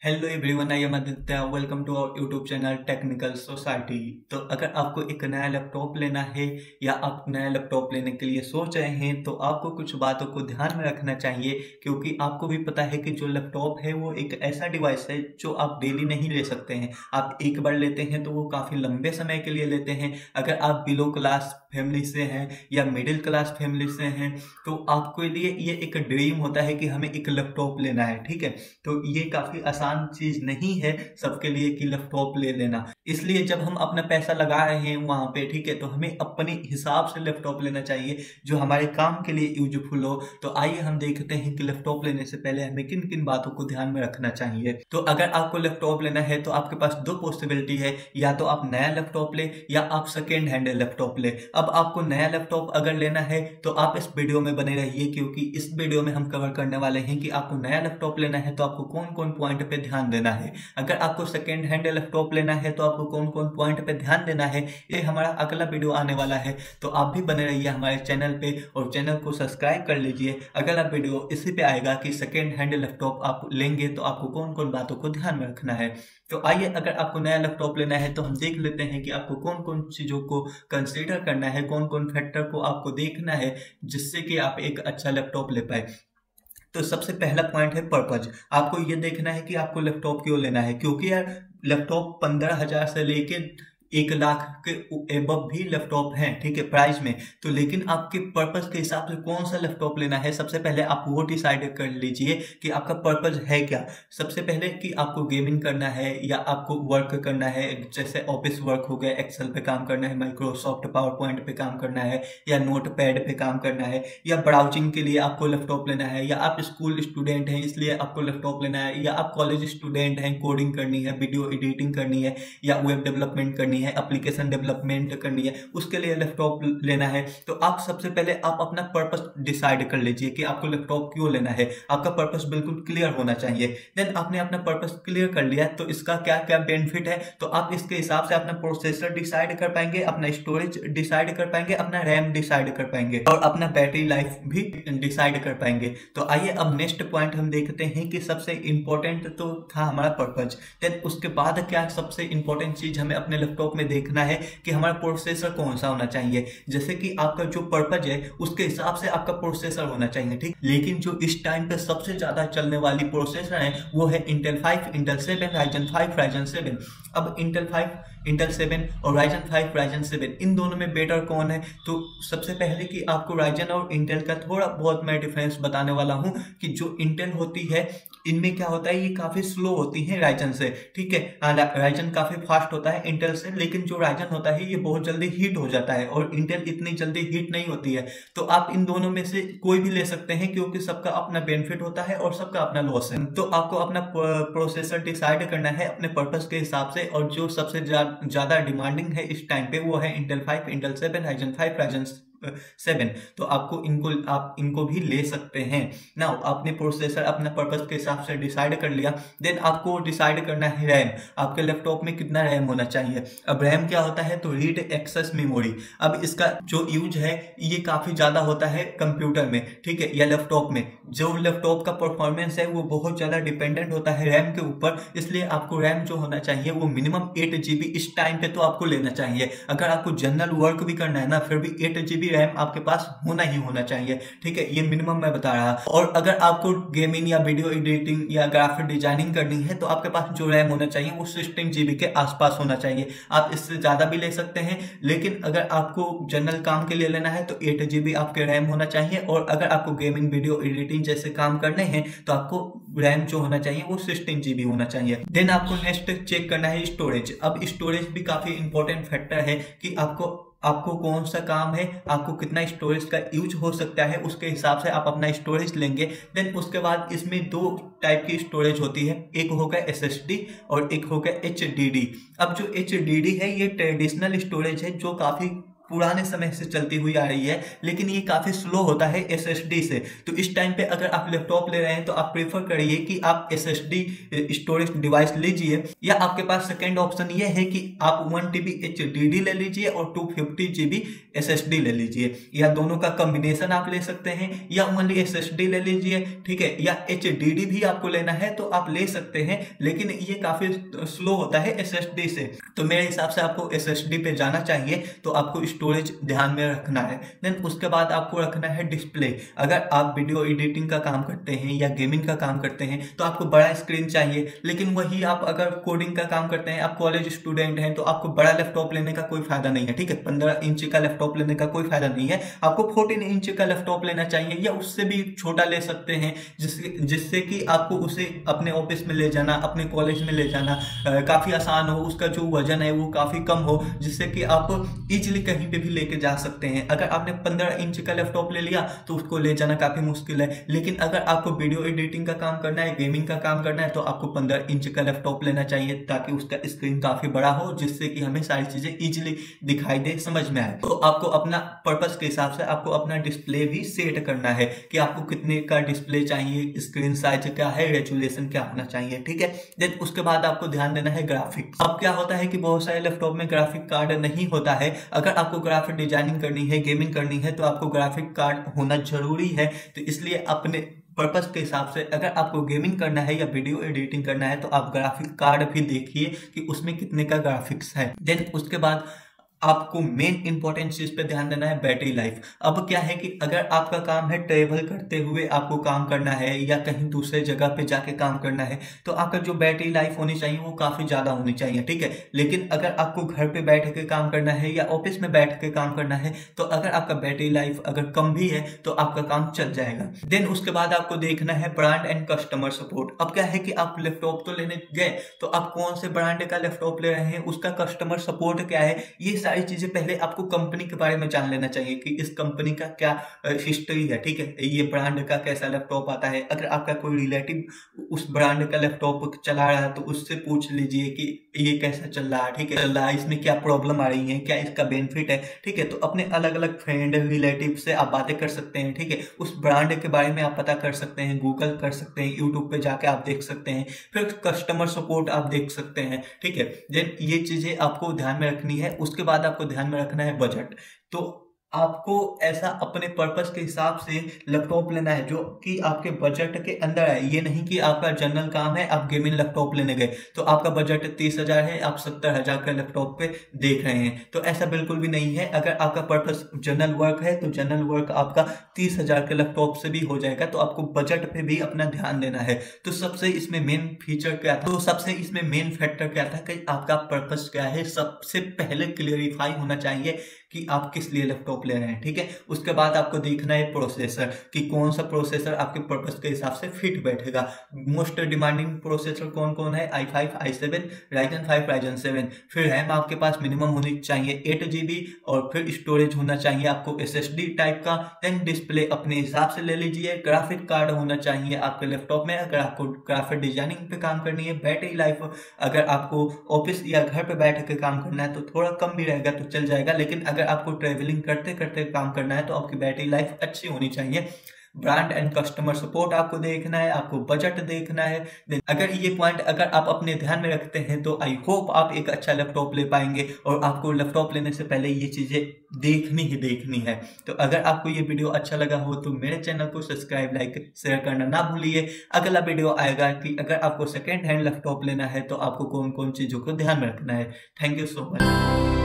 Hello everyone, I am Aditya. Welcome to our YouTube channel technical society. तो अगर आपको एक नया लैपटॉप लेना है या आप नया लैपटॉप लेने के लिए सोच रहे हैं तो आपको कुछ बातों को ध्यान में रखना चाहिए, क्योंकि आपको भी पता है कि जो लैपटॉप है वो एक ऐसा डिवाइस है जो आप डेली नहीं ले सकते हैं। आप एक बार लेते हैं तो वो काफ़ी लंबे समय के लिए लेते हैं। अगर आप बिलो क्लास फैमिली से हैं या मिडिल क्लास फैमिली से हैं तो आपके लिए ये एक ड्रीम होता है कि हमें एक लैपटॉप लेना है, ठीक है। तो ये काफ़ी आसान चीज़ नहीं है सबके लिए कि लैपटॉप ले लेना। इसलिए जब हम अपना पैसा लगा रहे हैं वहाँ पे, ठीक है, तो हमें अपने हिसाब से लैपटॉप लेना चाहिए जो हमारे काम के लिए यूजफुल हो। तो आइए हम देखते हैं कि लैपटॉप लेने से पहले हमें किन किन बातों को ध्यान में रखना चाहिए। तो अगर आपको लैपटॉप लेना है तो आपके पास दो पॉसिबिलिटी है, या तो आप नया लैपटॉप ले या आप सेकेंड हैंड लैपटॉप ले। अब आपको नया लैपटॉप अगर लेना है तो आप इस वीडियो में बने रहिए, क्योंकि इस वीडियो में हम कवर करने वाले हैं कि आपको नया लैपटॉप लेना है तो आपको कौन कौन पॉइंट पे ध्यान देना है। अगर आपको सेकेंड हैंड लैपटॉप लेना है तो आपको कौन कौन पॉइंट पे ध्यान देना है, ये हमारा अगला वीडियो आने वाला है। तो आप भी बने रहिए हमारे चैनल पे और चैनल को सब्सक्राइब कर लीजिए। अगला वीडियो इसी पे आएगा कि सेकेंड हैंड लैपटॉप आप लेंगे तो आपको कौन कौन बातों को ध्यान में रखना है। तो आइए, अगर आपको नया लैपटॉप लेना है तो हम देख लेते हैं कि आपको कौन कौन चीज़ों को कंसीडर करना है, कौन कौन फैक्टर को आपको देखना है जिससे कि आप एक अच्छा लैपटॉप ले पाए। तो सबसे पहला पॉइंट है पर्पज। आपको ये देखना है कि आपको लैपटॉप क्यों लेना है, क्योंकि यार लैपटॉप 15,000 से लेके 1 लाख के एबव भी लैपटॉप हैं, ठीक है, प्राइस में। तो लेकिन आपके पर्पज के हिसाब से कौन सा लैपटॉप लेना है, सबसे पहले आप वो डिसाइड कर लीजिए कि आपका पर्पज है क्या। सबसे पहले कि आपको गेमिंग करना है या आपको वर्क करना है, जैसे ऑफिस वर्क हो गया, एक्सेल पे काम करना है, माइक्रोसॉफ्ट पावर पॉइंट पे काम करना है, या नोट पैड पे काम करना है, या ब्राउजिंग के लिए आपको लैपटॉप लेना है, या आप स्कूल स्टूडेंट हैं इसलिए आपको लैपटॉप लेना है, या आप कॉलेज स्टूडेंट हैं, कोडिंग करनी है, वीडियो एडिटिंग करनी है, या वेब डेवलपमेंट करनी है, एप्लीकेशन डेवलपमेंट करनी है, उसके लिए लैपटॉप लेना है। तो आप सबसे पहले आप अपना पर्पस डिसाइड कर लीजिए कि आपको लैपटॉप क्यों लेना है। आपका पर्पस बिल्कुल क्लियर होना चाहिए। देन आपने अपना पर्पस क्लियर कर लिया तो इसका क्या क्या बेनिफिट है, तो आप इसके हिसाब से अपना प्रोसेसर डिसाइड कर पाएंगे, अपना स्टोरेज डिसाइड कर पाएंगे, अपना रैम डिसाइड कर पाएंगे और अपना बैटरी लाइफ भी डिसाइड कर पाएंगे। तो आइए अब नेक्स्ट पॉइंट हम देखते हैं कि सबसे इंपॉर्टेंट तो था हमारा पर्पज। देन उसके बाद क्या सबसे इंपॉर्टेंट चीज हमें अपने लैपटॉप में देखना है कि हमारा प्रोसेसर कौन सा होना चाहिए। जैसे कि आपका जो पर्पज है उसके हिसाब से आपका प्रोसेसर होना चाहिए, ठीक। लेकिन जो इस टाइम पे सबसे ज्यादा चलने वाली प्रोसेसर है वो है इंटेल 5, इंटेल 7, राइजन 5, राइजन 7। अब इंटेल 5, इंटेल 7 और राइजन 5, राइजन 7 इन दोनों में बेटर कौन है। तो सबसे पहले कि आपको राइजन और इंटेल का थोड़ा बहुत मैं डिफरेंस बताने वाला हूं कि जो इंटेल होती है इनमें क्या होता है, ये काफी स्लो होती है राइजन से, ठीक है। राइजन काफी फास्ट होता है इंटेल से, लेकिन जो राइजन होता है ये बहुत जल्दी हीट हो जाता है और इंटेल इतनी जल्दी हीट नहीं होती है। तो आप इन दोनों में से कोई भी ले सकते हैं, क्योंकि सबका अपना बेनिफिट होता है और सबका अपना लॉस है। तो आपको अपना प्रोसेसर डिसाइड करना है अपने पर्पस के हिसाब से, और जो सबसे ज्यादा डिमांडिंग है इस टाइम पे वो है इंटेल 5, इंटेल 7, राइजन 5, राइजन 7। तो आपको आप इनको भी ले सकते हैं ना। आपने प्रोसेसर अपना पर्पस के हिसाब से डिसाइड कर लिया। देन आपको डिसाइड करना है रैम, आपके लैपटॉप में कितना रैम होना चाहिए। अब रैम क्या होता है, तो रीड एक्सेस मेमोरी। अब इसका जो यूज है ये काफी ज्यादा होता है कंप्यूटर में, ठीक है, या लैपटॉप में। जो लैपटॉप का परफॉर्मेंस है वो बहुत ज्यादा डिपेंडेंट होता है रैम के ऊपर, इसलिए आपको रैम जो होना चाहिए वो मिनिमम 8 GB इस टाइम पे तो आपको लेना चाहिए। अगर आपको जनरल वर्क भी करना है ना, फिर भी 8 GB रैम आपके पास होना ही होना चाहिए, ठीक है, ये मिनिमम मैं बता रहा। और अगर आपको गेमिंग या वीडियो एडिटिंग या ग्राफिक डिजाइनिंग करनी है तो आपके पास जो रैम होना चाहिए वो 16 GB के आसपास होना चाहिए। आप इससे ज्यादा भी ले सकते हैं, लेकिन अगर आपको जनरल काम के लिए लेना है तो 8 GB आपके रैम होना चाहिए। और अगर आपको गेमिंग वीडियो एडिटिंग जैसे काम करने हैं तो आपको रैम जो होना चाहिए वो 16 GB होना चाहिए। देन आपको नेक्स्ट चेक करना है स्टोरेज। अब स्टोरेज भी काफी इंपॉर्टेंट फैक्टर है कि आपको कौन सा काम है, आपको कितना स्टोरेज का यूज हो सकता है, उसके हिसाब से आप अपना स्टोरेज लेंगे। देन उसके बाद इसमें 2 टाइप की स्टोरेज होती है, एक होगा SSD और एक होगा HDD। अब जो HDD है ये ट्रेडिशनल स्टोरेज है जो काफ़ी पुराने समय से चलती हुई आ रही है, लेकिन ये काफ़ी स्लो होता है SSD से। तो इस टाइम पे अगर आप लैपटॉप ले रहे हैं तो आप प्रेफर करिए कि आप SSD स्टोरेज डिवाइस लीजिए, या आपके पास सेकेंड ऑप्शन ये है कि आप 1 TB HDD ले लीजिए और 250 GB SSD ले लीजिए, या दोनों का कॉम्बिनेशन आप ले सकते हैं, या ओनली SSD ले लीजिए, ठीक है, या HDD भी आपको लेना है तो आप ले सकते हैं, लेकिन ये काफ़ी स्लो होता है SSD से। तो मेरे हिसाब से आपको SSD पे जाना चाहिए, तो आपको स्टोरेज ध्यान में रखना है। देन उसके बाद आपको रखना है डिस्प्ले। अगर आप वीडियो एडिटिंग का काम करते हैं या गेमिंग का काम करते हैं तो आपको बड़ा स्क्रीन चाहिए, लेकिन वही आप अगर कोडिंग का काम करते हैं, आप कॉलेज स्टूडेंट हैं, तो आपको बड़ा लैपटॉप लेने का कोई फायदा नहीं है, ठीक है। 15 इंच का लैपटॉप लेने का कोई फायदा नहीं है, आपको 14 इंच का लैपटॉप लेना चाहिए, या उससे भी छोटा ले सकते हैं, जिससे कि आपको उसे अपने ऑफिस में ले जाना, अपने कॉलेज में ले जाना काफ़ी आसान हो, उसका जो वजन है वो काफ़ी कम हो, जिससे कि आप इजीली कहीं पे भी लेके जा सकते हैं। अगर आपने 15 इंच का लैपटॉप ले लिया तो उसको ले जाना काफ़ी मुश्किल है, लेकिन अगर आपको वीडियो एडिटिंग का काम करना है, गेमिंग का काम करना है, तो आपको 15 इंच का लैपटॉप लेना चाहिए, ताकि उसका स्क्रीन काफ़ी बड़ा हो, जिससे कि हमें सारी चीज़ें इजीली दिखाई दे, समझ में आए। तो आपको अपना पर्पस के हिसाब से आपको अपना डिस्प्ले भी सेट करना है कि आपको कितने का डिस्प्ले चाहिए, स्क्रीन साइज क्या है, रेजोल्यूशन क्या होना चाहिए, ठीक है। देन उसके बाद आपको ध्यान देना है ग्राफिक्स। अब क्या होता है कि बहुत सारे लैपटॉप में ग्राफिक कार्ड नहीं होता है। अगर आपको ग्राफिक डिजाइनिंग करनी है, गेमिंग करनी है, तो आपको ग्राफिक कार्ड होना जरूरी है। तो इसलिए अपने पर्पस के हिसाब से अगर आपको गेमिंग करना है या वीडियो एडिटिंग करना है तो आप ग्राफिक कार्ड भी देखिए कि उसमें कितने का ग्राफिक्स है। देन उसके बाद आपको मेन इंपॉर्टेंट चीज पे ध्यान देना है, बैटरी लाइफ। अब क्या है कि अगर आपका काम है ट्रेवल करते हुए आपको काम करना है या कहीं दूसरे जगह पे जाके काम करना है, तो आपका जो बैटरी लाइफ होनी चाहिए वो काफी ज्यादा होनी चाहिए, ठीक है। लेकिन अगर आपको घर पे बैठ के काम करना है या ऑफिस में बैठ के काम करना है, तो अगर आपका बैटरी लाइफ अगर कम भी है तो आपका काम चल जाएगा। देन उसके बाद आपको देखना है ब्रांड एंड कस्टमर सपोर्ट। अब क्या है कि आप लैपटॉप तो लेने गए, तो आप कौन से ब्रांड का लैपटॉप ले रहे हैं, उसका कस्टमर सपोर्ट क्या है, ये सारी चीजें पहले आपको कंपनी के बारे में जान लेना चाहिए कि इस कंपनी का क्या हिस्ट्री है, ठीक है, ये ब्रांड का कैसा लैपटॉप आता है। अगर आपका कोई रिलेटिव उस ब्रांड का लैपटॉप चला रहा है तो उससे पूछ लीजिए कि ये कैसा चल रहा है, ठीक है, चल रहा है, इसमें क्या प्रॉब्लम आ रही है, क्या इसका बेनिफिट है, ठीक है। तो अपने अलग अलग फ्रेंड रिलेटिव से आप बातें कर सकते हैं, ठीक है। उस ब्रांड के बारे में आप पता कर सकते हैं, गूगल कर सकते हैं, यूट्यूब पे जाके आप देख सकते हैं, फिर कस्टमर सपोर्ट आप देख सकते हैं, ठीक है। देन ये चीजें आपको ध्यान में रखनी है। उसके बाद आपको ध्यान में रखना है बजट। तो आपको ऐसा अपने पर्पस के हिसाब से लैपटॉप लेना है जो कि आपके बजट के अंदर है। ये नहीं कि आपका जनरल काम है, आप गेमिंग लैपटॉप लेने गए तो आपका बजट 30,000 है, आप 70,000 का लैपटॉप पे देख रहे हैं, तो ऐसा बिल्कुल भी नहीं है। अगर आपका पर्पस जनरल वर्क है तो जनरल वर्क आपका 30,000 के लैपटॉप से भी हो जाएगा। तो आपको बजट पे भी अपना ध्यान देना है। तो सबसे इसमें मेन फीचर क्या था, तो सबसे इसमें मेन फैक्टर क्या था कि आपका पर्पस क्या है, सबसे पहले क्लियरिफाई होना चाहिए कि आप किस लिए लैपटॉप ले रहे हैं, ठीक है। उसके बाद आपको देखना है प्रोसेसर कि कौन सा प्रोसेसर आपके पर्पस के हिसाब से फिट बैठेगा। मोस्ट डिमांडिंग प्रोसेसर कौन कौन है, i5, i7, Ryzen 5, Ryzen 7। फिर रैम आपके पास मिनिमम होनी चाहिए 8 GB, और फिर स्टोरेज होना चाहिए आपको SSD टाइप का। देन डिस्प्ले अपने हिसाब से ले लीजिए। ग्राफिक कार्ड होना चाहिए आपके लैपटॉप में अगर आपको ग्राफिक डिजाइनिंग पे काम करनी है। बैटरी लाइफ अगर आपको ऑफिस या घर पे बैठ के काम करना है तो थोड़ा कम भी रहेगा तो चल जाएगा, लेकिन अगर आपको ट्रेवलिंग करते करते काम करना है तो आपकी बैटरी लाइफ अच्छी होनी चाहिए। ब्रांड एंड कस्टमर सपोर्ट आपको देखना है, आपको बजट देखना है। अगर ये पॉइंट अगर आप अपने ध्यान में रखते हैं तो आई होप आप एक अच्छा लैपटॉप ले पाएंगे। और आपको लैपटॉप लेने से पहले ये चीजें देखनी है। तो अगर आपको ये वीडियो अच्छा लगा हो तो मेरे चैनल को सब्सक्राइब, लाइक, शेयर करना ना भूलिए। अगला वीडियो आएगा कि अगर आपको सेकेंड हैंड लैपटॉप लेना है तो आपको कौन कौन चीजों को ध्यान में रखना है। Thank you so much.